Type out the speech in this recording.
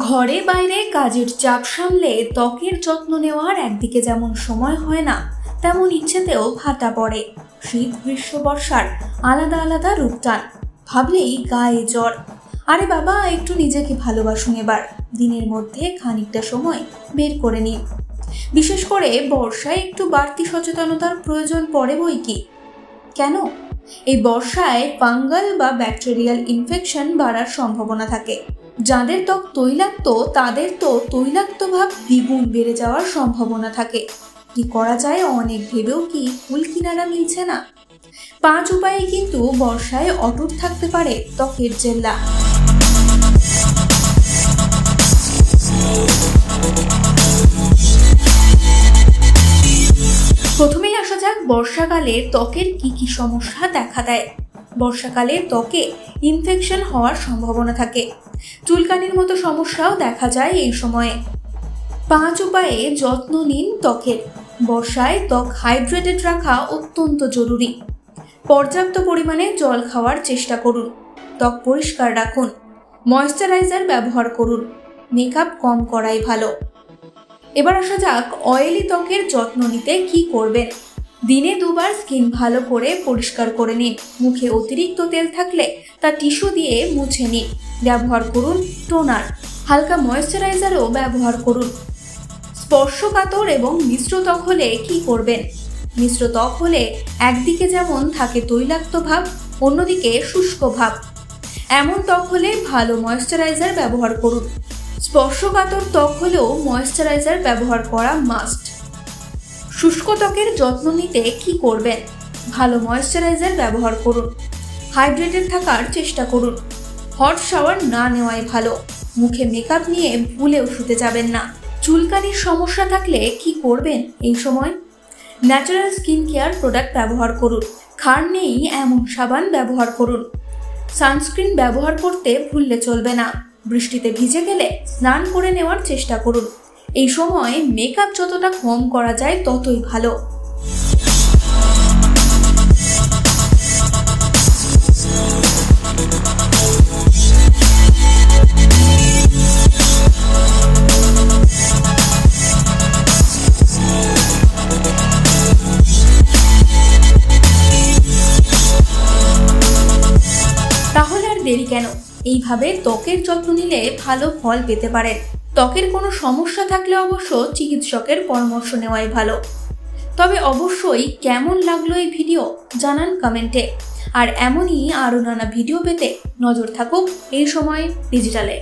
ঘরে বাইরে কাজের চাপ সামলে ত্বকের যত্ন নেওয়ার একদিকে যেমন সময় হয় না, তেমন ইচ্ছেতেও ভাটা পড়ে। শীত গ্রীষ্ম বর্ষার আলাদা আলাদা রূপটান ভাবলেই গায়ে জ্বর। আরে বাবা, একটু নিজেকে ভালোবাসুন, এবার দিনের মধ্যে খানিকটা সময় বের করে নিন। বিশেষ করে বর্ষায় একটু বাড়তি সচেতনতার প্রয়োজন পড়ে বই কি। কেন? এই বর্ষায় ফাঙ্গাল বা ব্যাকটেরিয়াল ইনফেকশন বাড়ার সম্ভাবনা থাকে। যাদের ত্বক তৈলাক্ত তাদের তো তৈলাক্ত ভাব দ্বিগুণ বেড়ে যাওয়ার সম্ভাবনা থাকে। কি করা যায় অনেক ভেবেও কি কুল কিনারা মিলছে না। 5 উপায়ে কিন্তু বর্ষায় অটুট থাকতে পারে ত্বকের জেল্লা। প্রথমেই আসা যাক বর্ষাকালে ত্বকের কি সমস্যা দেখা দেয়। বর্ষাকালে ত্বকে ইনফেকশন হওয়ার সম্ভাবনা থাকে। চুলকানির মতো সমস্যাও দেখা যায় এই সময়ে। 5 উপায়ে যত্ন নিন ত্বকের। বর্ষায় ত্বক হাইড্রেটেড রাখা অত্যন্ত জরুরি। পর্যাপ্ত পরিমাণে জল খাওয়ার চেষ্টা করুন। ত্বক পরিষ্কার রাখুন। ময়েশ্চারাইজার ব্যবহার করুন। মেকআপ কম করাই ভালো। এবার আসা যাক অয়েলি ত্বকের যত্ন নিতে কি করবেন। দিনে 2 বার স্কিন ভালো করে পরিষ্কার করে নিন। মুখে অতিরিক্ত তেল থাকলে তা টিস্যু দিয়ে মুছে নিন। ব্যবহার করুন টোনার। হালকা ময়েশ্চারাইজারও ব্যবহার করুন। স্পর্শকাতর এবং মিশ্র ত্বক হলে কি করবেন? মিশ্র ত্বক হলে একদিকে যেমন থাকে তৈলাক্ত ভাব, অন্যদিকে শুষ্ক ভাব। এমন ত্বক হলে ভালো ময়েশ্চারাইজার ব্যবহার করুন। স্পর্শকাতর ত্বক হলেও ময়েশ্চারাইজার ব্যবহার করা মাস্ট। শুষ্ক ত্বকের যত্ন নিতে কি করবেন? ভালো ময়েশ্চারাইজার ব্যবহার করুন। হাইড্রেটেড থাকার চেষ্টা করুন। হট শাওয়ার না নেওয়াই ভালো। মুখে মেকআপ নিয়ে ভুলেও শুতে যাবেন না। চুলকানির সমস্যা থাকলে কি করবেন এই সময়? ন্যাচারাল স্কিন কেয়ার প্রোডাক্ট ব্যবহার করুন। ক্ষার নেই এমন সাবান ব্যবহার করুন। সানস্ক্রিন ব্যবহার করতে ভুললে চলবে না। বৃষ্টিতে ভিজে গেলে স্নান করে নেওয়ার চেষ্টা করুন। এই সময় মেকআপ যতটা কম করা যায় ততই ভালো। তাহলে আর দেরি কেন? এইভাবে ত্বকের যত্ন নিলে ভালো ফল পেতে পারেন। ত্বকের কোনো সমস্যা থাকলে অবশ্য চিকিৎসকের পরামর্শ নেওয়াই ভালো। তবে অবশ্যই কেমন লাগলো এই ভিডিও জানান কমেন্টে। আর এমনই আরও নানা ভিডিও পেতে নজর থাকুক এই সময় ডিজিটালে।